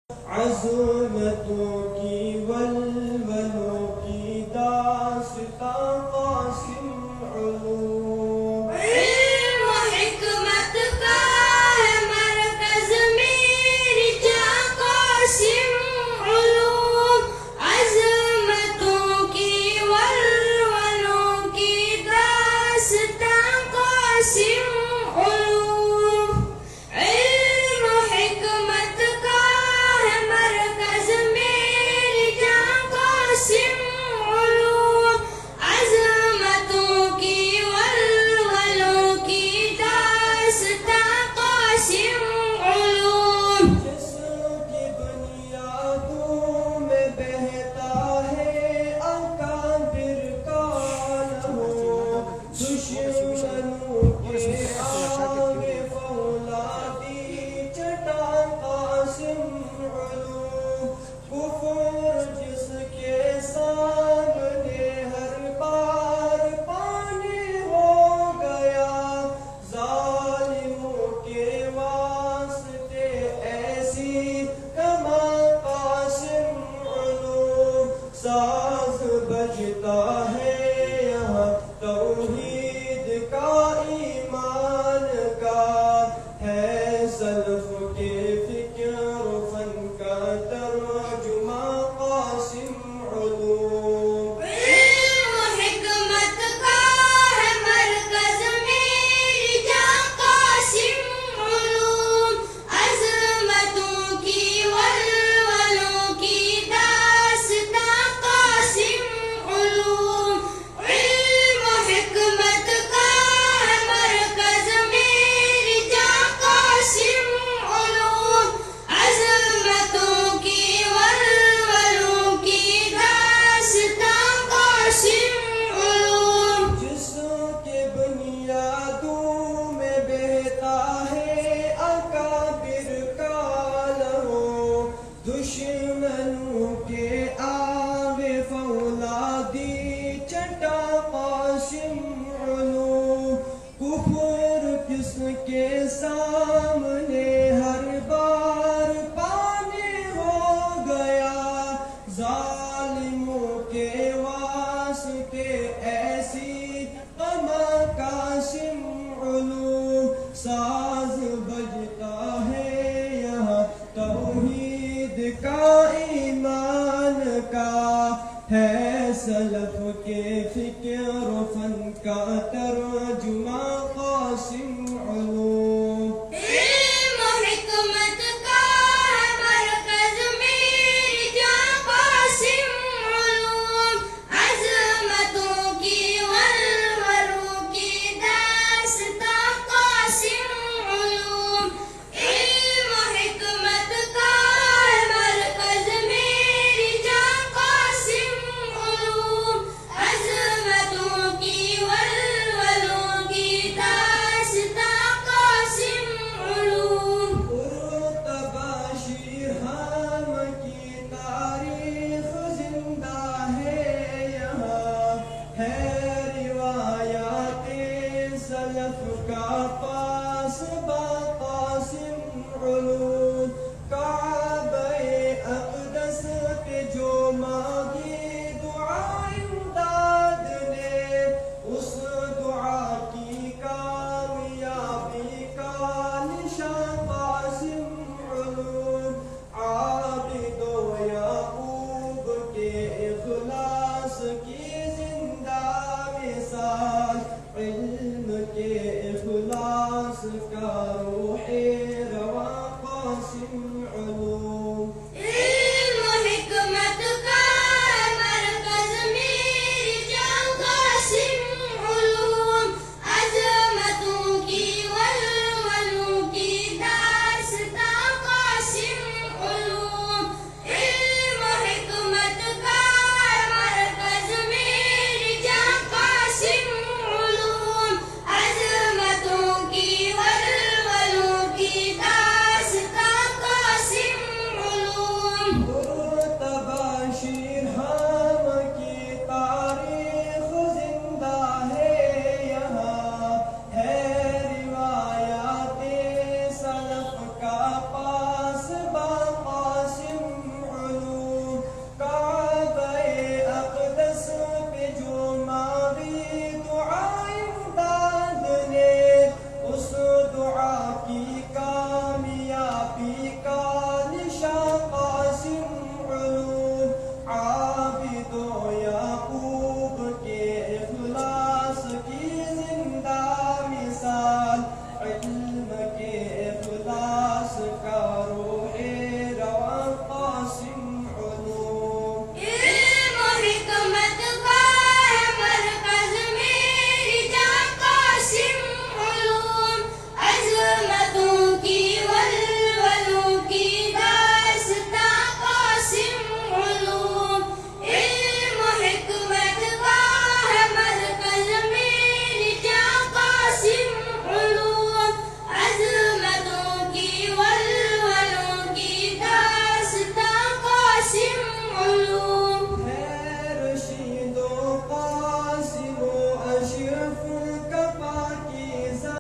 عظمتوں کی ولولوں کی داستاں قاسم علوم علم و حکمت کا ہے مرکز میری جاں قاسم علوم عظمتوں کی ولولوں کی داستاں قاسم علوم علم و حکمت کا ہے مرکز میری جاں قاسم علوم عظمتوں کی ولولوں کی داستاں قاسم علوم جس کی بنیادوں میں بہتا ہے اکابر کا لہو دشمنوں کے آگے فولادی چٹان قاسم علوم کفر جس کے سامنے ہر بار پانی ہو گیا ظالموں کے واسطے ایسی کما قاسم علوم ساز بجتا ہے یہاں توحید کا ایمان کا ہے سلف کے فکر و فن کا ترجمہ قاسم علوم علم و حکمت کا ہے مرکز میری جاں قاسم علوم عظمتوں کی ولولوں کی داستاں قاسم علوم علم و حکمت کا ہے مرکز میری جاں قاسم علوم عظمتوں کی ولولوں کی داستاں قاسم علوم جس کے بنیادوں میں بہتا ہے اکابر کا لہو دشمنوں کے آگے فولادی چٹا قاسم علوم کفر کس کے سامنے ہر بار پانی ہو گیا ظالموں کے واسطے ایسی غما قاسم علوم ساز بجتا ہے یہاں توحید کا ایمان کا ہے سلف کے فکر و فن کا ترجمہ